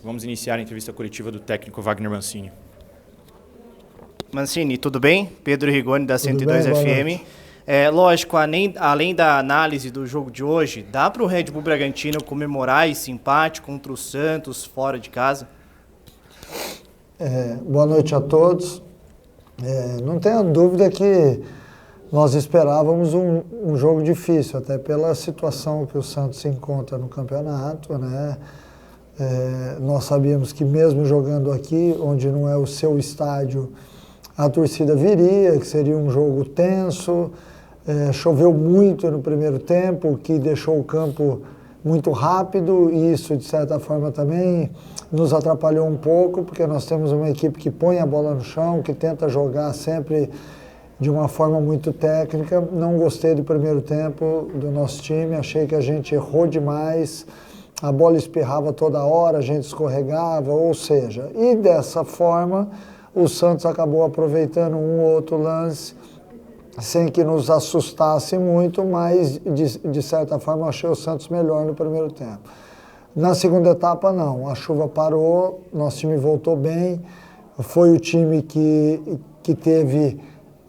Vamos iniciar a entrevista coletiva do técnico Wagner Mancini. Mancini, tudo bem? Pedro Rigoni, da 102 bem, FM. Lógico, além da análise do jogo de hoje, dá para o Red Bull Bragantino comemorar esse empate contra o Santos fora de casa? Boa noite a todos. Não tenha dúvida que nós esperávamos um jogo difícil, até pela situação que o Santos se encontra no campeonato, né? Nós sabíamos que mesmo jogando aqui, onde não é o seu estádio, a torcida viria, que seria um jogo tenso. Choveu muito no primeiro tempo, o que deixou o campo muito rápido, e isso, de certa forma, também nos atrapalhou um pouco, porque nós temos uma equipe que põe a bola no chão, que tenta jogar sempre de uma forma muito técnica. Não gostei do primeiro tempo do nosso time, achei que a gente errou demais, a bola espirrava toda hora, a gente escorregava, ou seja, e dessa forma o Santos acabou aproveitando um ou outro lance, sem que nos assustasse muito, mas de certa forma achei o Santos melhor no primeiro tempo. Na segunda etapa não, a chuva parou, nosso time voltou bem, foi o time que teve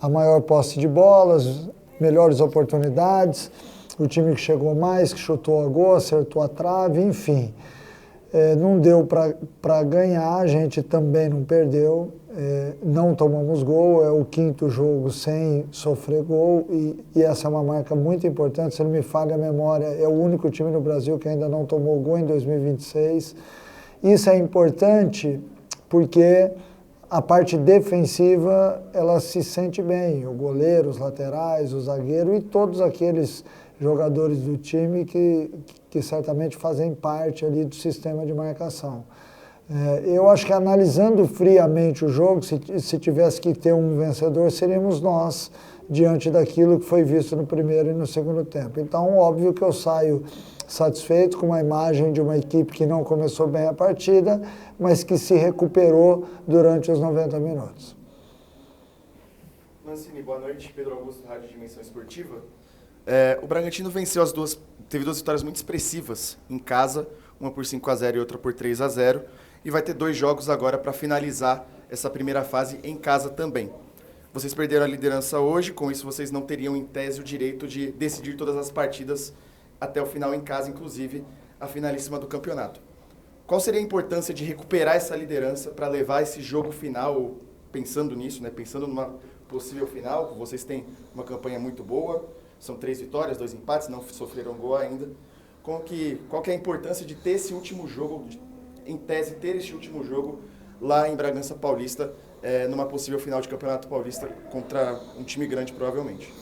a maior posse de bolas, melhores oportunidades, o time que chegou mais, que chutou a gol, acertou a trave, enfim. Não deu para ganhar, a gente também não perdeu, não tomamos gol, é o quinto jogo sem sofrer gol, e essa é uma marca muito importante. Se não me falha a memória, é o único time no Brasil que ainda não tomou gol em 2026. Isso é importante porque a parte defensiva, ela se sente bem, o goleiro, os laterais, o zagueiro e todos aqueles jogadores do time que certamente fazem parte ali do sistema de marcação. Eu acho que analisando friamente o jogo, se tivesse que ter um vencedor, seríamos nós, diante daquilo que foi visto no primeiro e no segundo tempo. Então, óbvio que eu saio satisfeito com uma imagem de uma equipe que não começou bem a partida, mas que se recuperou durante os 90 minutos. Mancini, boa noite. Pedro Augusto, Rádio Dimensão Esportiva. O Bragantino venceu teve duas vitórias muito expressivas em casa, uma por 5-0 e outra por 3-0, e vai ter 2 jogos agora para finalizar essa primeira fase em casa também. Vocês perderam a liderança hoje, com isso vocês não teriam em tese o direito de decidir todas as partidas até o final em casa, inclusive a finalíssima do campeonato. Qual seria a importância de recuperar essa liderança para levar esse jogo final, pensando nisso, né? Pensando numa possível final? Vocês têm uma campanha muito boa, são 3 vitórias, 2 empates, não sofreram gol ainda. Qual que é a importância de ter esse último jogo, em tese, ter esse último jogo lá em Bragança Paulista, numa possível final de Campeonato Paulista contra um time grande, provavelmente?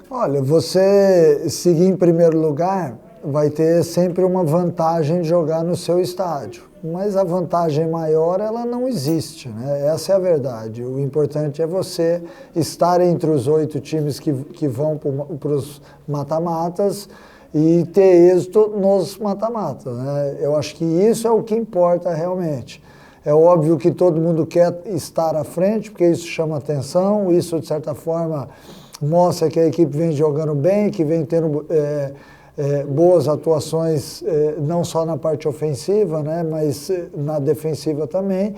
Olha, você seguir em primeiro lugar vai ter sempre uma vantagem de jogar no seu estádio, mas a vantagem maior, ela não existe, né? Essa é a verdade. O importante é você estar entre os 8 times que vão para os mata-matas e ter êxito nos mata-matas, né? Eu acho que isso é o que importa realmente. É óbvio que todo mundo quer estar à frente, porque isso chama atenção, isso de certa forma mostra que a equipe vem jogando bem, que vem tendo boas atuações, não só na parte ofensiva, né, mas na defensiva também.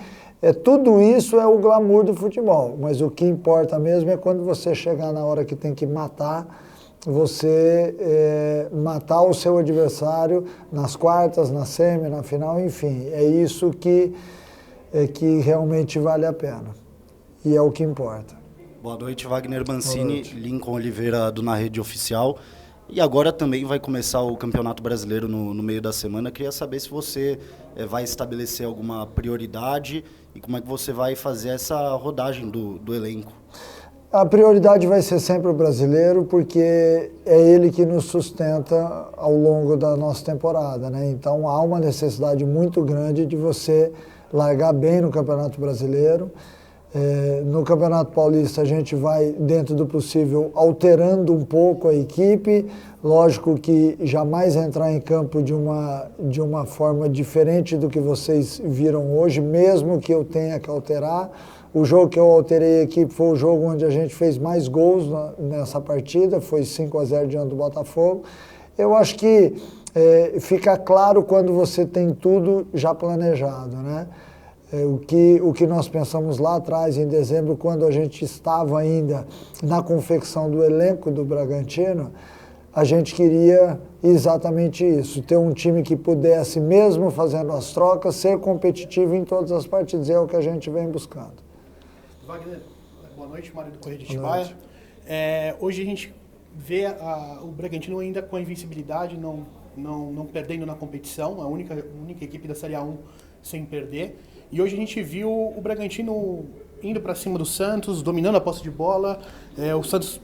Tudo isso é o glamour do futebol, mas o que importa mesmo é quando você chegar na hora que tem que matar, você matar o seu adversário nas quartas, na semi, na final, enfim. É isso que realmente vale a pena e é o que importa. Boa noite, Wagner Mancini, Lincoln Oliveira do Na Rede Oficial. E agora também vai começar o Campeonato Brasileiro no meio da semana. Queria saber se você vai estabelecer alguma prioridade e como é que você vai fazer essa rodagem do elenco. A prioridade vai ser sempre o brasileiro, porque é ele que nos sustenta ao longo da nossa temporada, né? Então há uma necessidade muito grande de você largar bem no Campeonato Brasileiro. No Campeonato Paulista a gente vai, dentro do possível, alterando um pouco a equipe. Lógico que jamais entrar em campo de uma forma diferente do que vocês viram hoje, mesmo que eu tenha que alterar. O jogo que eu alterei a equipe foi o jogo onde a gente fez mais gols nessa partida, foi 5-0 diante do Botafogo. Eu acho que fica claro quando você tem tudo já planejado, né? O que nós pensamos lá atrás, em dezembro, quando a gente estava ainda na confecção do elenco do Bragantino, a gente queria exatamente isso, ter um time que pudesse, mesmo fazendo as trocas, ser competitivo em todas as partidas, é o que a gente vem buscando. Wagner, boa noite, Mário do Correio de Atibaia. Hoje a gente vê o Bragantino ainda com a invencibilidade, não perdendo na competição, a única equipe da Série A1 sem perder. E hoje a gente viu o Bragantino indo para cima do Santos, dominando a posse de bola. O Santos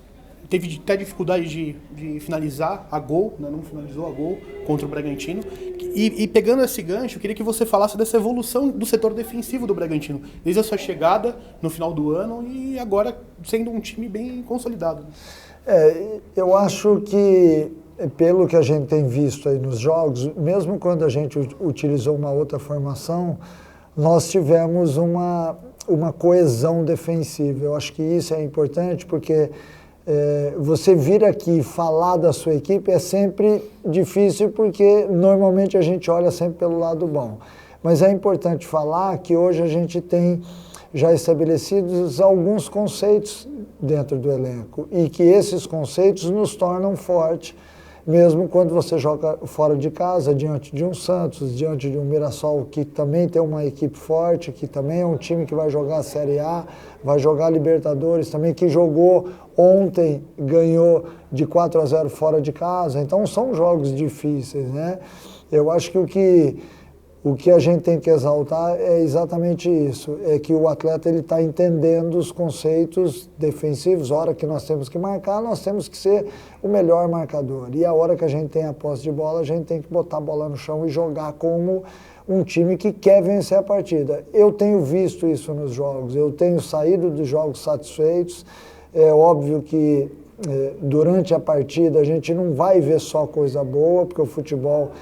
teve até dificuldade de finalizar a gol, né? Não finalizou a gol contra o Bragantino. E pegando esse gancho, eu queria que você falasse dessa evolução do setor defensivo do Bragantino, desde a sua chegada no final do ano e agora sendo um time bem consolidado. Eu acho que, pelo que a gente tem visto aí nos jogos, mesmo quando a gente utilizou uma outra formação, nós tivemos uma coesão defensiva. Eu acho que isso é importante porque você vir aqui falar da sua equipe é sempre difícil porque normalmente a gente olha sempre pelo lado bom. Mas é importante falar que hoje a gente tem já estabelecidos alguns conceitos dentro do elenco e que esses conceitos nos tornam fortes, mesmo quando você joga fora de casa, diante de um Santos, diante de um Mirassol, que também tem uma equipe forte, que também é um time que vai jogar a Série A, vai jogar Libertadores também, que jogou ontem, ganhou de 4-0 fora de casa. Então são jogos difíceis, né? Eu acho que o que a gente tem que exaltar é exatamente isso, é que o atleta ele está entendendo os conceitos defensivos. A hora que nós temos que marcar, nós temos que ser o melhor marcador. E a hora que a gente tem a posse de bola, a gente tem que botar a bola no chão e jogar como um time que quer vencer a partida. Eu tenho visto isso nos jogos, eu tenho saído dos jogos satisfeitos. É óbvio que durante a partida a gente não vai ver só coisa boa, porque o futebol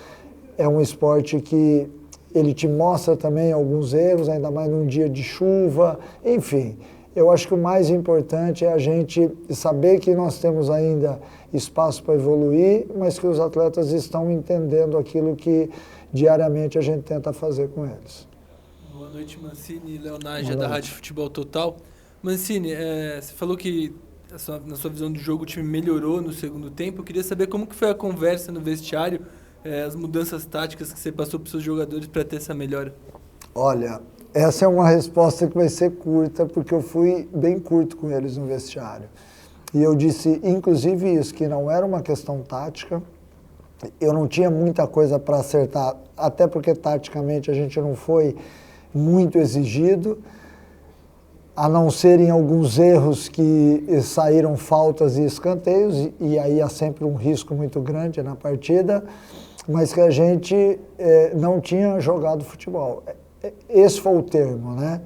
é um esporte que ele te mostra também alguns erros, ainda mais num dia de chuva. Enfim, eu acho que o mais importante é a gente saber que nós temos ainda espaço para evoluir, mas que os atletas estão entendendo aquilo que diariamente a gente tenta fazer com eles. Boa noite, Mancini e Leonardo, da Rádio Futebol Total. Mancini, você falou que na sua visão do jogo o time melhorou no segundo tempo. Eu queria saber como que foi a conversa no vestiário, as mudanças táticas que você passou para os seus jogadores para ter essa melhora. Olha, essa é uma resposta que vai ser curta, porque eu fui bem curto com eles no vestiário. E eu disse, inclusive, isso, que não era uma questão tática. Eu não tinha muita coisa para acertar, até porque taticamente a gente não foi muito exigido, a não ser em alguns erros que saíram faltas e escanteios, e aí há sempre um risco muito grande na partida, mas que a gente não tinha jogado futebol. Esse foi o termo, né?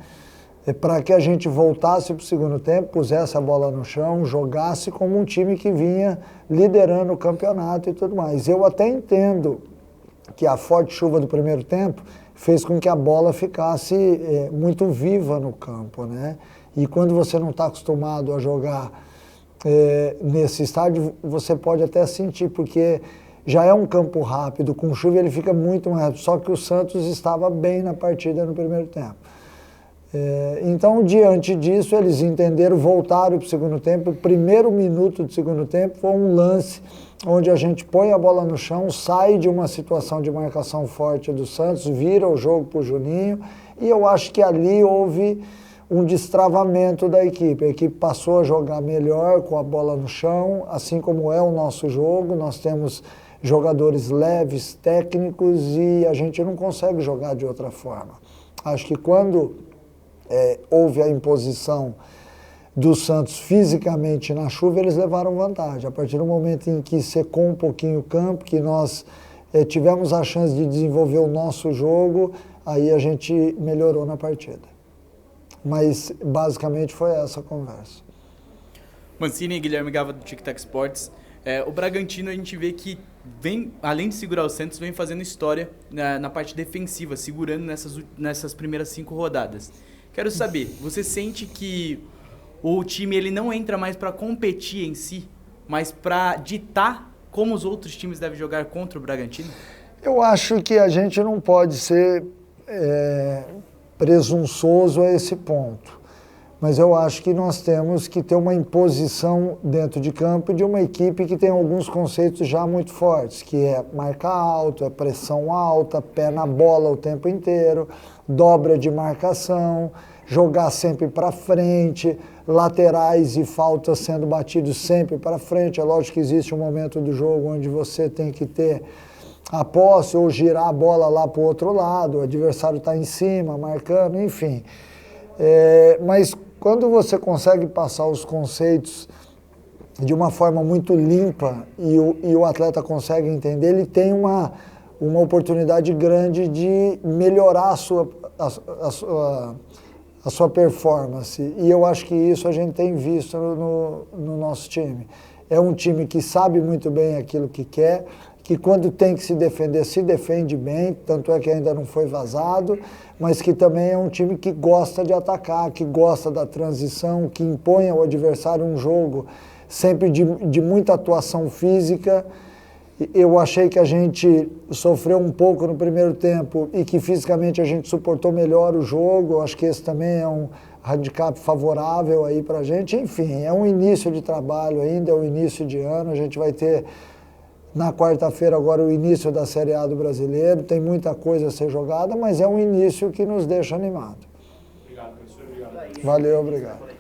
Para que a gente voltasse para o segundo tempo, pusesse a bola no chão, jogasse como um time que vinha liderando o campeonato e tudo mais. Eu até entendo que a forte chuva do primeiro tempo fez com que a bola ficasse muito viva no campo, né? E quando você não está acostumado a jogar nesse estádio, você pode até sentir, porque já é um campo rápido, com chuva ele fica muito mais rápido, só que o Santos estava bem na partida no primeiro tempo. Então, diante disso, eles entenderam, voltaram para o segundo tempo. O primeiro minuto do segundo tempo foi um lance onde a gente põe a bola no chão, sai de uma situação de marcação forte do Santos, vira o jogo para o Juninho, e eu acho que ali houve um destravamento da equipe. A equipe passou a jogar melhor com a bola no chão, assim como é o nosso jogo. Nós temos jogadores leves, técnicos, e a gente não consegue jogar de outra forma. Acho que quando houve a imposição do Santos fisicamente na chuva, eles levaram vantagem. A partir do momento em que secou um pouquinho o campo, que nós tivemos a chance de desenvolver o nosso jogo, aí a gente melhorou na partida. Mas basicamente foi essa a conversa. Mancini e Guilherme Gava do Tic Tac Sports. O Bragantino, a gente vê que vem, além de segurar o Santos, vem fazendo história na parte defensiva, segurando nessas primeiras 5 rodadas. Quero saber, você sente que o time ele não entra mais para competir em si, mas para ditar como os outros times devem jogar contra o Bragantino? Eu acho que a gente não pode ser presunçoso a esse ponto. Mas eu acho que nós temos que ter uma imposição dentro de campo de uma equipe que tem alguns conceitos já muito fortes, que é marcar alto, é pressão alta, pé na bola o tempo inteiro, dobra de marcação, jogar sempre para frente, laterais e faltas sendo batidos sempre para frente. É lógico que existe um momento do jogo onde você tem que ter a posse ou girar a bola lá para o outro lado, o adversário está em cima, marcando, enfim. Mas quando você consegue passar os conceitos de uma forma muito limpa e o atleta consegue entender, ele tem uma oportunidade grande de melhorar a sua performance. E eu acho que isso a gente tem visto no nosso time. É um time que sabe muito bem aquilo que quer, que quando tem que se defender, se defende bem, tanto é que ainda não foi vazado, mas que também é um time que gosta de atacar, que gosta da transição, que impõe ao adversário um jogo sempre de muita atuação física. Eu achei que a gente sofreu um pouco no primeiro tempo e que fisicamente a gente suportou melhor o jogo. Eu acho que esse também é um handicap favorável aí pra gente. Enfim, é um início de trabalho ainda, é um início de ano, a gente vai ter na quarta-feira agora o início da Série A do Brasileiro, tem muita coisa a ser jogada, mas é um início que nos deixa animados. Obrigado, professor. Obrigado. Valeu, obrigado.